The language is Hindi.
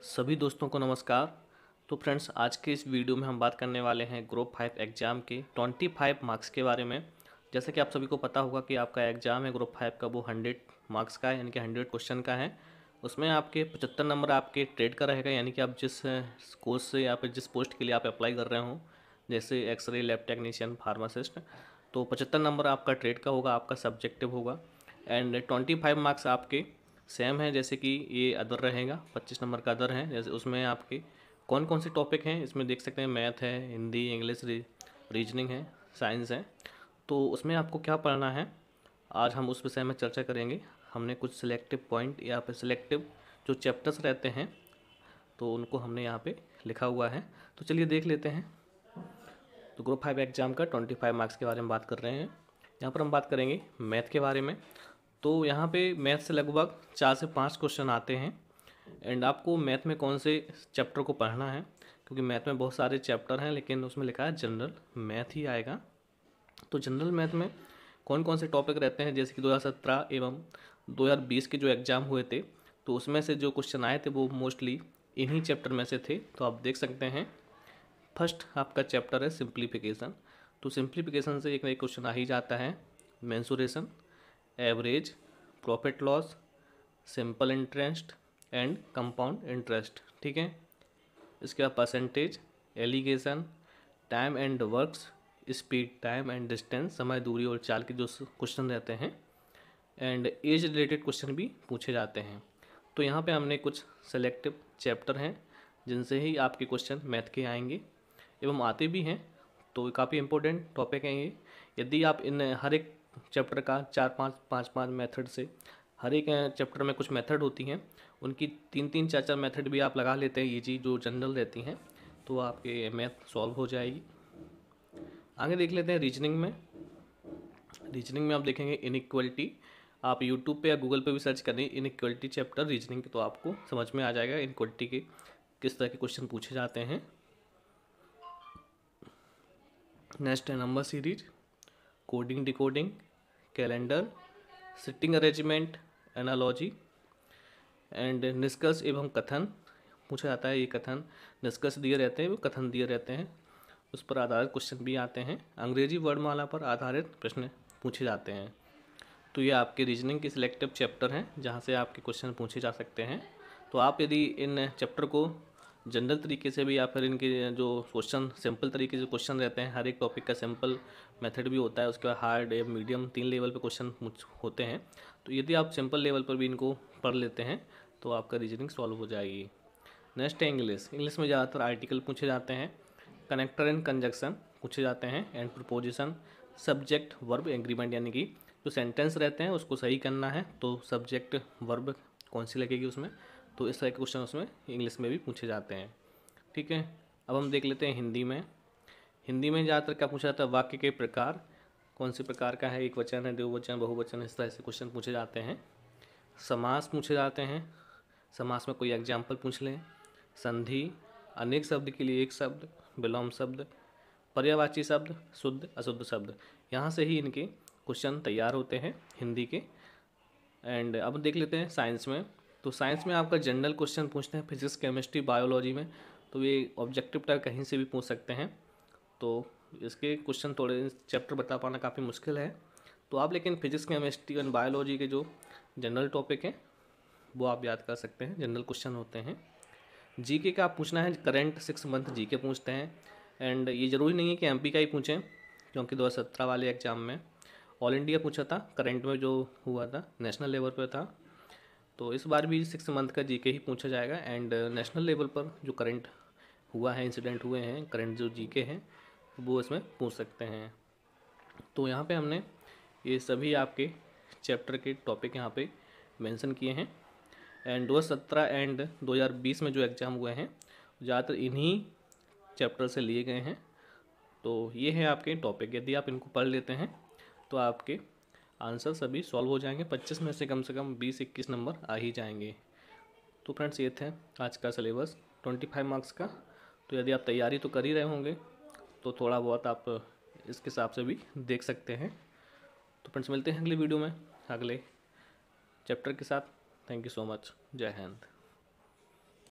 सभी दोस्तों को नमस्कार। तो फ्रेंड्स, आज के इस वीडियो में हम बात करने वाले हैं ग्रुप 5 एग्ज़ाम के 25 मार्क्स के बारे में। जैसे कि आप सभी को पता होगा कि आपका एग्ज़ाम है ग्रुप 5 का, वो 100 मार्क्स का है, यानी कि 100 क्वेश्चन का है। उसमें आपके 75 नंबर आपके ट्रेड का रहेगा, यानी कि आप जिस कोर्स से या फिर जिस पोस्ट के लिए आप अप्लाई कर रहे हो, जैसे एक्सरे, लैब टेक्नीशियन, फार्मासिस्ट, तो 75 नंबर आपका ट्रेड का होगा, आपका सब्जेक्टिव होगा। एंड 25 मार्क्स आपके सेम है, जैसे कि ये अदर रहेगा, 25 नंबर का अदर है। जैसे उसमें आपके कौन कौन से टॉपिक हैं इसमें देख सकते हैं, मैथ है, हिंदी, इंग्लिश, रीजनिंग है, साइंस है। तो उसमें आपको क्या पढ़ना है, आज हम उस विषय में चर्चा करेंगे। हमने कुछ सिलेक्टिव पॉइंट या फिर सिलेक्टिव जो चैप्टर्स रहते हैं, तो उनको हमने यहाँ पे लिखा हुआ है। तो चलिए देख लेते हैं। तो ग्रुप 5 एग्ज़ाम का 25 मार्क्स के बारे में बात कर रहे हैं। यहाँ पर हम बात करेंगे मैथ के बारे में। तो यहाँ पे मैथ से लगभग 4 से 5 क्वेश्चन आते हैं। एंड आपको मैथ में कौन से चैप्टर को पढ़ना है, क्योंकि मैथ में बहुत सारे चैप्टर हैं, लेकिन उसमें लिखा है जनरल मैथ ही आएगा। तो जनरल मैथ में कौन कौन से टॉपिक रहते हैं, जैसे कि 2017 एवं 2020 के जो एग्ज़ाम हुए थे, तो उसमें से जो क्वेश्चन आए थे वो मोस्टली इन्हीं चैप्टर में से थे। तो आप देख सकते हैं, फर्स्ट आपका चैप्टर है सिंप्लीफिकेशन। तो सिंप्लीफिकेशन से एक क्वेश्चन आ ही जाता है। Mensuration, average, profit loss, simple interest and compound interest, ठीक है। इसके बाद percentage, alligation, time and works, speed, time and distance, समय, दूरी और चाल के जो क्वेश्चन रहते हैं। एंड एज रिलेटेड क्वेश्चन भी पूछे जाते हैं। तो यहाँ पे हमने कुछ सेलेक्टिव चैप्टर हैं जिनसे ही आपके क्वेश्चन मैथ के आएंगे एवं आते भी हैं। तो काफ़ी इंपॉर्टेंट टॉपिक हैं ये। यदि आप इन हर एक चैप्टर का 4-5 मेथड से, हर एक चैप्टर में कुछ मेथड होती हैं, उनकी 3-3 4-4 मेथड भी आप लगा लेते हैं, ईजी जो जनरल रहती हैं, तो आपके मैथ सॉल्व हो जाएगी। आगे देख लेते हैं रीजनिंग में। रीजनिंग में आप देखेंगे इनइक्वलिटी। आप यूट्यूब पे या गूगल पे भी सर्च करें इनइक्वलिटी चैप्टर रीजनिंग के, तो आपको समझ में आ जाएगा इनइक्वलिटी के किस तरह के क्वेश्चन पूछे जाते हैं। नेक्स्ट है number series, coding, decoding, calendar, sitting arrangement, analogy and निष्कर्ष एवं कथन पूछा जाता है। ये कथन, निष्कर्ष दिए रहते हैं, वो कथन दिए रहते हैं, उस पर आधारित क्वेश्चन भी आते हैं। अंग्रेजी वर्णमाला पर आधारित प्रश्न पूछे जाते हैं। तो ये आपके रीजनिंग के सिलेक्टिव चैप्टर हैं जहाँ से आपके क्वेश्चन पूछे जा सकते हैं। तो आप यदि इन चैप्टर को जनरल तरीके से भी या फिर इनके जो क्वेश्चन सिंपल तरीके से क्वेश्चन रहते हैं, हर एक टॉपिक का सिंपल मेथड भी होता है, उसके बाद हार्ड या मीडियम 3 लेवल पे क्वेश्चन होते हैं। तो यदि आप सिंपल लेवल पर भी इनको पढ़ लेते हैं तो आपका रीजनिंग सॉल्व हो जाएगी। नेक्स्ट है इंग्लिश। इंग्लिश में ज़्यादातर आर्टिकल पूछे जाते हैं, कनेक्टर एंड कंजक्शन पूछे जाते हैं, and preposition, subject, verb, agreement, यानी कि जो सेंटेंस रहते हैं उसको सही करना है, तो सब्जेक्ट वर्ब कौन सी लगेगी उसमें। तो इस तरह के क्वेश्चन उसमें इंग्लिश में भी पूछे जाते हैं, ठीक है। अब हम देख लेते हैं हिंदी में। हिंदी में ज़्यादातर क्या पूछा जाता है, वाक्य के प्रकार, कौन से प्रकार का है, एक वचन है, बहुवचन, बहुवचन, इस तरह से क्वेश्चन पूछे जाते हैं। समास पूछे जाते हैं, समास में कोई एग्जाम्पल पूछ लें। संधि, अनेक शब्द के लिए एक शब्द, विलोम शब्द, पर्यायवाची शब्द, शुद्ध अशुद्ध शब्द, यहाँ से ही इनके क्वेश्चन तैयार होते हैं हिंदी के। एंड अब देख लेते हैं साइंस में। तो साइंस में आपका जनरल क्वेश्चन पूछते हैं, फिजिक्स, केमिस्ट्री, बायोलॉजी में, तो ये ऑब्जेक्टिव टाइप कहीं से भी पूछ सकते हैं। तो इसके क्वेश्चन थोड़े चैप्टर बता पाना काफ़ी मुश्किल है। तो आप लेकिन फिजिक्स, केमिस्ट्री एंड बायोलॉजी के जो जनरल टॉपिक हैं वो आप याद कर सकते हैं, जनरल क्वेश्चन होते हैं। जीके का आप पूछना है, करंट 6 मंथ जीके पूछते हैं। एंड ये ज़रूरी नहीं है कि एमपी का ही पूछें, क्योंकि 2017 वाले एग्ज़ाम में ऑल इंडिया पूछा था, करंट में जो हुआ था नेशनल लेवल पर था। तो इस बार भी 6 मंथ का जीके ही पूछा जाएगा। एंड नेशनल लेवल पर जो करंट हुआ है, इंसिडेंट हुए हैं, करंट जो जीके हैं वो इसमें पूछ सकते हैं। तो यहाँ पे हमने ये सभी आपके चैप्टर के टॉपिक यहाँ पे मेंशन किए हैं। एंड 2017 एंड 2020 में जो एग्ज़ाम हुए हैं ज़्यादातर इन्हीं चैप्टर से लिए गए हैं। तो ये है आपके टॉपिक, यदि आप इनको पढ़ लेते हैं तो आपके आंसर सभी सॉल्व हो जाएंगे। 25 में से कम 20-21 नंबर आ ही जाएंगे। तो फ्रेंड्स, ये थे आज का सिलेबस 25 मार्क्स का। तो यदि आप तैयारी तो कर ही रहे होंगे तो थोड़ा बहुत आप इसके हिसाब से भी देख सकते हैं। तो फ्रेंड्स, मिलते हैं अगली वीडियो में अगले चैप्टर के साथ। Thank you so much. जय हिंद।